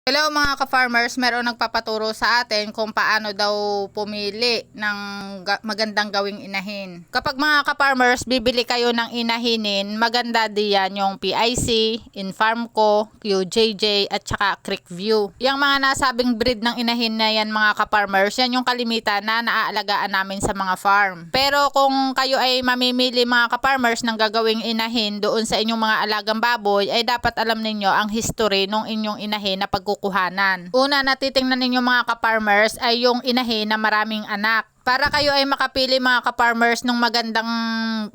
Hello mga ka-farmers, meron nagpapaturo sa atin kung paano daw pumili ng magandang gawing inahin. Kapag mga ka-farmers, bibili kayo ng inahinin, maganda diyan yung PIC, Infarmco, QJJ at saka Creekview. Yung mga nasabing breed ng inahin na yan mga ka-farmers, yan yung kalimitan na naaalagaan namin sa mga farm. Pero kung kayo ay mamimili mga ka-farmers ng gagawing inahin doon sa inyong mga alagang baboy, ay dapat alam ninyo ang history ng inyong inahin na pagkukuhanan. Una na titingnan ninyo mga ka-farmers ay yung inahin na maraming anak. Para kayo ay makapili mga ka-farmers ng magandang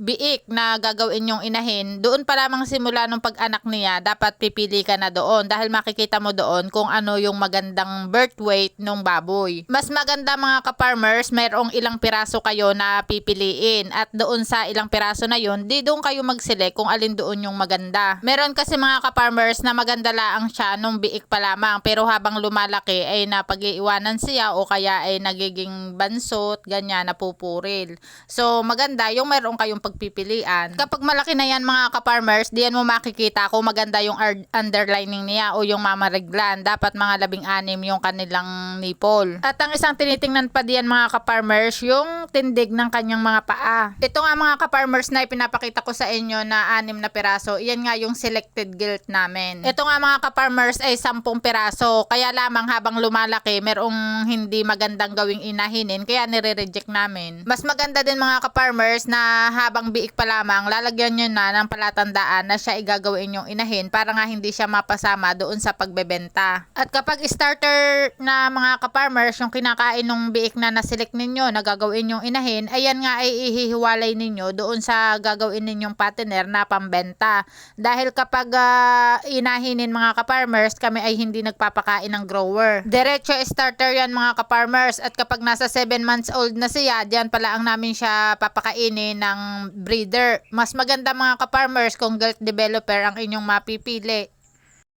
biik na gagawin yung inahin, doon pa lamang simula nung pag-anak niya, dapat pipili ka na doon dahil makikita mo doon kung ano yung magandang birth weight ng baboy. Mas maganda mga ka-farmers, mayroong ilang piraso kayo na pipiliin at doon sa ilang piraso na yun, di doon kayo mag-select kung alin doon yung maganda. Meron kasi mga ka-farmers na maganda laang siya nung biik pa lamang pero habang lumalaki ay napag-iiwanan siya o kaya ay nagiging bansot, ganyan, napupuril. So, maganda yung meron kayong pagpipilian. Kapag malaki na yan mga ka-farmers, diyan mo makikita kung maganda yung underlining niya o yung mamarig gland. Dapat mga 16 yung kanilang nipple. At ang isang tinitingnan pa diyan mga ka-farmers, yung tindig ng kanyang mga paa. Ito nga mga ka-farmers na ipinapakita ko sa inyo na 6 na piraso. Iyan nga yung selected gilt namin. Ito nga mga ka-farmers ay 10 piraso. Kaya lamang habang lumalaki, merong hindi magandang gawing inahinin. Kaya reject namin. Mas maganda din mga ka-farmers na habang biik pa lamang, lalagyan nyo na ng palatandaan na siya igagawin yung inahin para nga hindi siya mapasama doon sa pagbebenta. At kapag starter na mga ka-farmers, yung kinakain ng biik na naselect ninyo na gagawin yung inahin, ayan nga ay ihihiwalay ninyo doon sa gagawin ninyong partner na pambenta. Dahil kapag inahinin mga ka-farmers, kami ay hindi nagpapakain ng grower. Diretso starter yan mga ka-farmers at kapag nasa 7 months old na siya, diyan pala ang namin siya papakainin ng breeder. Mas maganda mga ka-farmers kung gilt developer ang inyong mapipili.